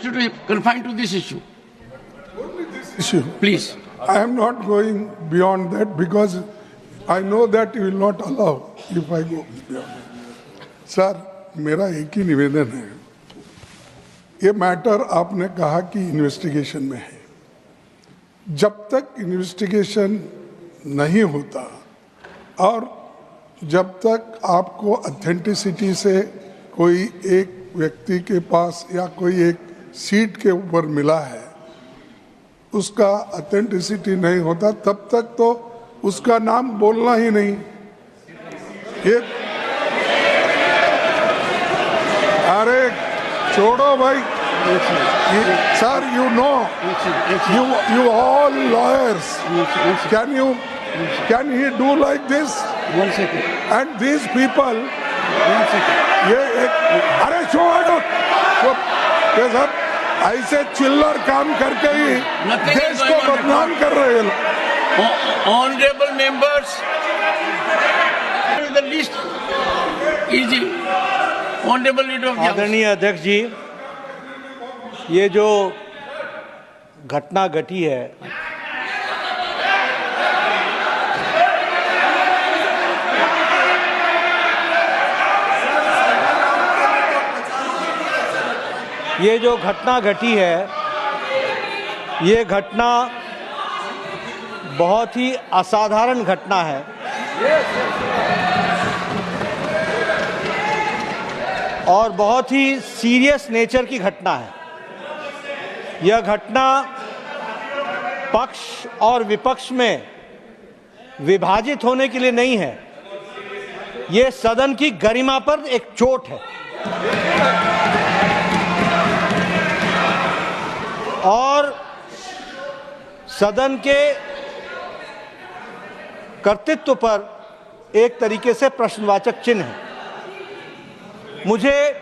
request you to confine to this issue. issue. Please. I am not going beyond that because I know that you will not allow if I go beyond that. Sir, मेरा एक ही निवेदन है, ये matter आपने कहा कि investigation में है। जब तक इन्वेस्टिगेशन नहीं होता और जब तक आपको ऑथेंटिसिटी से कोई एक व्यक्ति के पास या कोई एक सीट के ऊपर मिला है, उसका ऑथेंटिसिटी नहीं होता, तब तक तो उसका नाम बोलना ही नहीं। ये अरे छोड़ो भाई, sir, you know, you all lawyers, can he do like this? 1 second. And these people, 1 second. ये एक, अरे छोड़ो, ये सब ऐसे चिल्लर काम करके ही देश को बदनाम कर रहे हैं। Honorable members, the list is Honorable Leader of the House. आदरणीय अध्यक्ष जी, ये जो घटना घटी है, ये घटना बहुत ही असाधारण घटना है। और बहुत ही सीरियस नेचर की घटना है। यह घटना पक्ष और विपक्ष में विभाजित होने के लिए नहीं है, ये सदन की गरिमा पर एक चोट है और सदन के कर्तृत्व पर एक तरीके से प्रश्नवाचक चिन्ह है। मुझे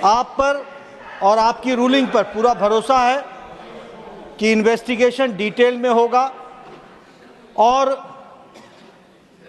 आप पर और आपकी रूलिंग पर पूरा भरोसा है कि इन्वेस्टिगेशन डिटेल में होगा और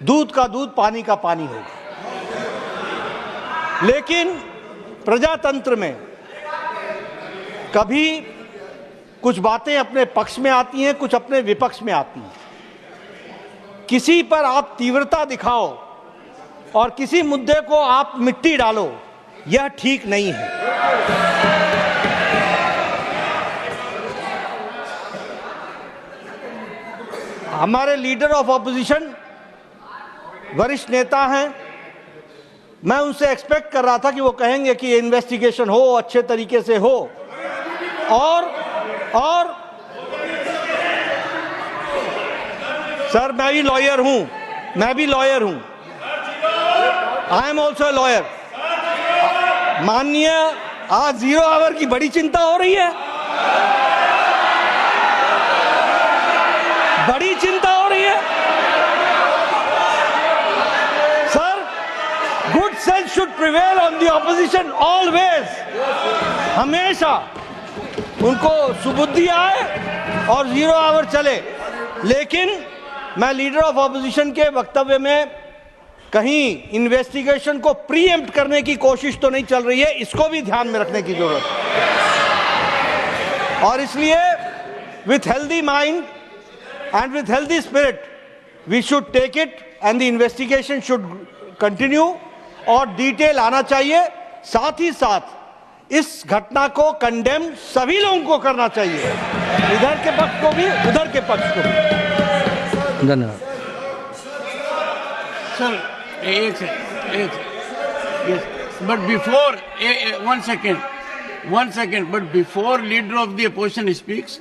दूध का दूध, पानी का पानी होगा। लेकिन प्रजातंत्र में कभी कुछ बातें अपने पक्ष में आती हैं, कुछ अपने विपक्ष में आती हैं। किसी पर आप तीव्रता दिखाओ और किसी मुद्दे को आप मिट्टी डालो, यह ठीक नहीं है। हमारे लीडर ऑफ ऑपोजिशन वरिष्ठ नेता हैं, मैं उनसे एक्सपेक्ट कर रहा था कि वो कहेंगे कि इन्वेस्टिगेशन हो, अच्छे तरीके से हो और सर, मैं भी लॉयर हूं, आई एम ऑल्सो लॉयर। माननीय, आज 0 आवर की बड़ी चिंता हो रही है, बड़ी चिंता हो रही है। Sir, good sense should prevail on the opposition always. हमेशा उनको सुबुद्धि आए और 0 आवर चले। लेकिन मैं लीडर ऑफ ऑपोजिशन के वक्तव्य में कहीं इन्वेस्टिगेशन को प्रीएम्प्ट करने की कोशिश तो नहीं चल रही है, इसको भी ध्यान में रखने की जरूरत है। और इसलिए with healthy mind and with healthy spirit we should take it and the investigation should continue और डिटेल आना चाहिए। साथ ही साथ इस घटना को कंडेम सभी लोगों को करना चाहिए, इधर के पक्ष को भी, उधर के पक्ष को भी। धन्यवाद सर। एक second, yes, but before 1 second, but before leader of the opposition speaks,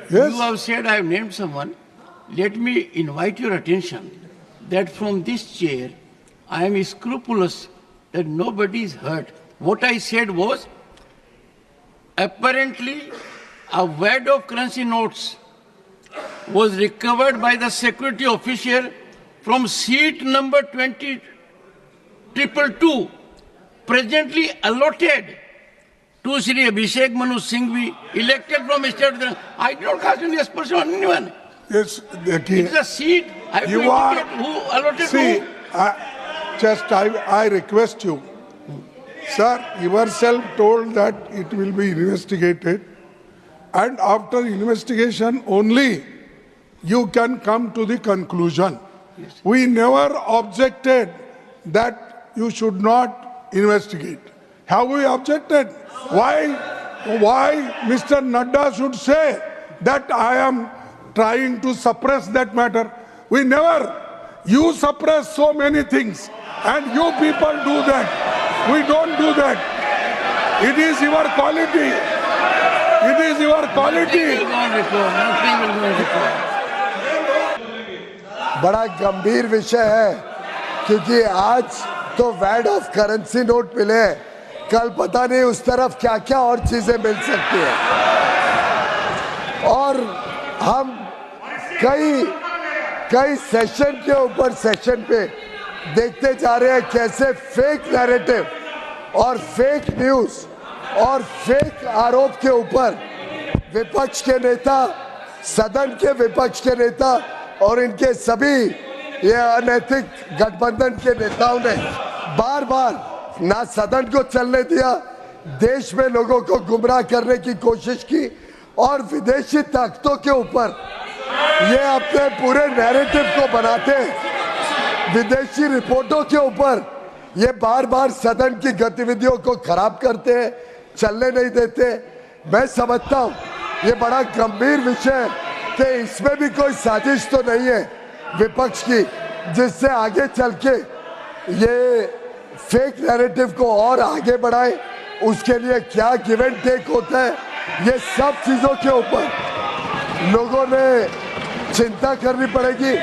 Yes. you have said I have named someone. Let me invite your attention that from this chair I am scrupulous that nobody is hurt. What I said was, apparently a wad of currency notes was recovered by the security officer from seat number 20222, presently allotted to Sri Abhishek Manu Singhvi, elected from state. I do not cast any aspersion on anyone. Yes, It is a seat. I have to you are. indicate who allotted See, who. I request you. Sir, yourself told that it will be investigated, and after investigation only you can come to the conclusion. Yes. We never objected that you should not investigate. Have we objected? Why Mr. Nadda should say that I am trying to suppress that matter? We never. You suppress so many things, and you people do that. We don't do that. It is your quality. It is your quality. Nothing will go on record. बड़ा गंभीर विषय है, क्योंकि आज तो VAT of currency note मिले हैं, कल पता नहीं उस तरफ क्या क्या और चीजें मिल सकती हैं। और हम कई सेशन के ऊपर सेशन पे देखते जा रहे हैं कैसे फेक नैरेटिव और फेक न्यूज और फेक आरोप के ऊपर विपक्ष के नेता, सदन के विपक्ष के नेता और इनके सभी ये अनैतिक गठबंधन के नेताओं ने बार बार ना सदन को चलने दिया, देश में लोगों को गुमराह करने की कोशिश की और विदेशी ताकतों के ऊपर ये अपने पूरे नैरेटिव को बनाते हैं। विदेशी रिपोर्टों के ऊपर ये बार बार सदन की गतिविधियों को खराब करते हैं, चलने नहीं देते। मैं समझता हूँ ये बड़ा गंभीर विषय है कि इसमें भी कोई साजिश तो नहीं है विपक्ष की, जिससे आगे चल के ये फेक नैरेटिव को और आगे बढ़ाए। उसके लिए क्या गिव एंड टेक होता है, ये सब चीजों के ऊपर लोगों ने चिंता करनी पड़ेगी।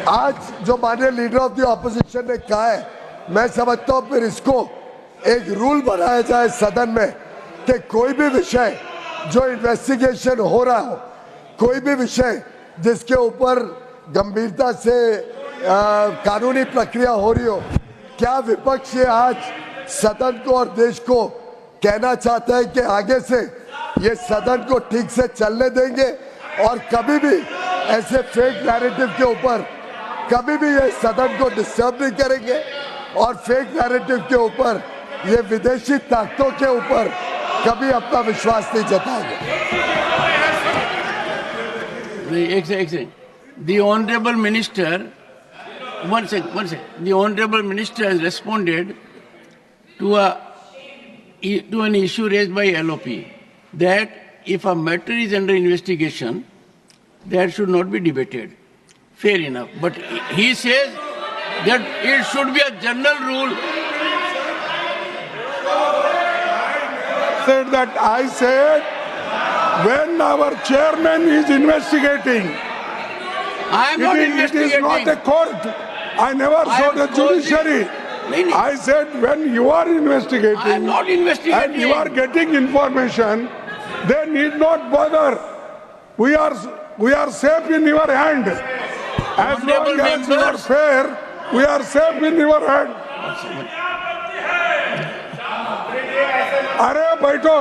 आज जो माननीय लीडर ऑफ द ऑपोजिशन ने कहा है, मैं समझता हूँ फिर इसको एक रूल बनाया जाए सदन में कि कोई भी विषय जो इन्वेस्टिगेशन हो रहा हो, कोई भी विषय जिसके ऊपर गंभीरता से कानूनी प्रक्रिया हो रही हो, क्या विपक्ष ये आज सदन को और देश को कहना चाहता है कि आगे से ये सदन को ठीक से चलने देंगे और कभी भी ऐसे फेक नैरेटिव के ऊपर कभी भी ये सदन को डिस्टर्ब नहीं करेंगे और फेक नैरेटिव के ऊपर ये विदेशी ताकतों के ऊपर कभी अपना विश्वास नहीं जताएंगे। एक second, the honorable minister, one second, the honorable minister has responded to an issue raised by LOP that if a matter is under investigation, that should not be debated. Fair enough. But he says that it should be a general rule. I said when our chairman is investigating, I am not it investigating. is not a court. I never saw the judiciary. I said when you are investigating, I am not investigating. and you are getting information, they need not bother. We are safe in your hand. As long as you are fair, we are safe in your hand. अरे बैठो,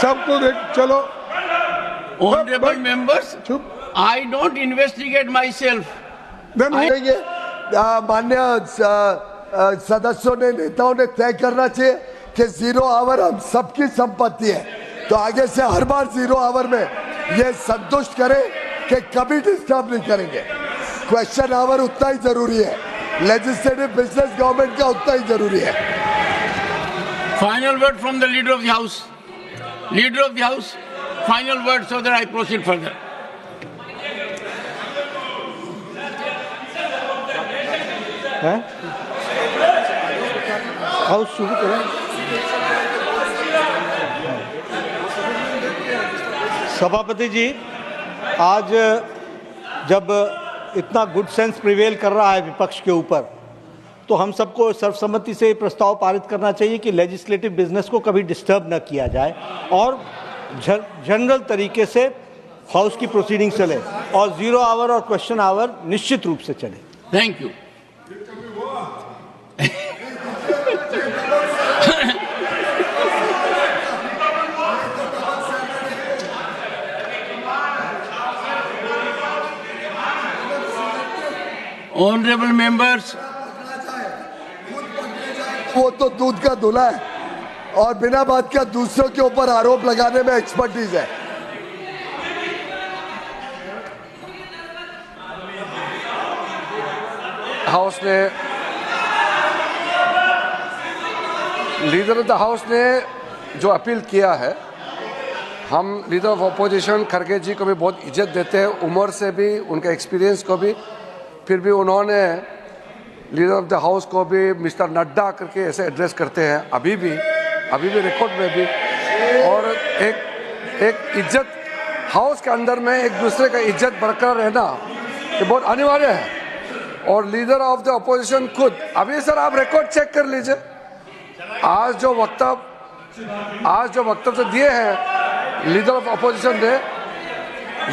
सबको देख चलो। Honorable members, चुप। I don't investigate myself. मान्य सदस्यों ने, नेताओं ने तय करना चाहिए कि 0 आवर हम सबकी संपत्ति है, तो आगे से हर बार 0 आवर में ये संतुष्ट करें कि कभी डिस्टर्ब नहीं करेंगे। क्वेश्चन आवर उतना ही जरूरी है, लेजिस्लेटिव बिजनेस गवर्नमेंट का उतना ही जरूरी है। Final word from the leader of the house. Leader of the house, final word so that I proceed further. House शुरू करें। सभापति जी, आज जब इतना गुड सेंस प्रिवेल कर रहा है विपक्ष के ऊपर, तो हम सबको सर्वसम्मति से प्रस्ताव पारित करना चाहिए कि लेजिस्लेटिव बिजनेस को कभी डिस्टर्ब न किया जाए और जनरल तरीके से हाउस की प्रोसीडिंग चले और 0 आवर और क्वेश्चन आवर निश्चित रूप से चले। Thank you. Honorable members, वो तो दूध का धुला है और बिना बात का दूसरों के ऊपर आरोप लगाने में एक्सपर्टीज है। हाउस ने, लीडर ऑफ द हाउस ने जो अपील किया है, हम लीडर ऑफ अपोजिशन खड़गे जी को भी बहुत इज्जत देते हैं, उम्र से भी, उनके एक्सपीरियंस को भी। फिर भी उन्होंने लीडर ऑफ द हाउस को भी मिस्टर नड्डा करके ऐसे एड्रेस करते हैं, अभी भी रिकॉर्ड में भी। और एक इज्जत हाउस के अंदर में एक दूसरे का इज्जत बरकरार रहना ये बहुत अनिवार्य है। और लीडर ऑफ द अपोजिशन खुद, अभी सर आप रिकॉर्ड चेक कर लीजिए, आज जो वक्तव्य दिए हैं लीडर ऑफ अपोजिशन ने,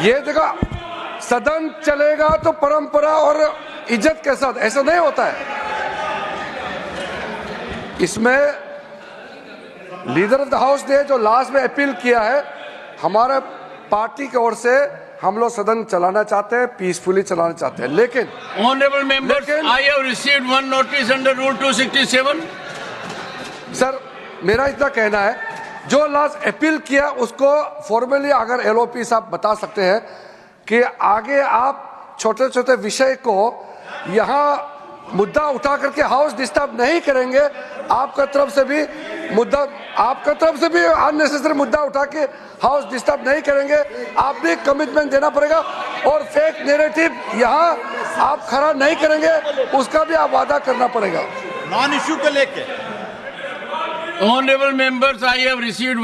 ये देखो सदन चलेगा तो परंपरा और इज्जत के साथ, ऐसा नहीं होता है। इसमें लीडर ऑफ द हाउस ने जो लास्ट में अपील किया है, हमारे पार्टी की ओर से हम लोग सदन चलाना चाहते हैं, पीसफुली चलाना चाहते हैं, लेकिन Honorable members, I have received one notice under Rule 267. Sir मेरा इतना कहना है, जो लास्ट अपील किया उसको फॉर्मली अगर एलओपी साहब बता सकते हैं कि आगे आप छोटे छोटे विषय को यहाँ मुद्दा उठा करके हाउस डिस्टर्ब नहीं करेंगे, आपका तरफ से भी अननेसेसरी मुद्दा उठा के हाउस डिस्टर्ब नहीं करेंगे, आप भी कमिटमेंट देना पड़ेगा। और फेक नैरेटिव यहाँ आप खड़ा नहीं करेंगे, उसका भी आप वादा करना पड़ेगा। नॉन इश्यू को लेके Honorable members, I have received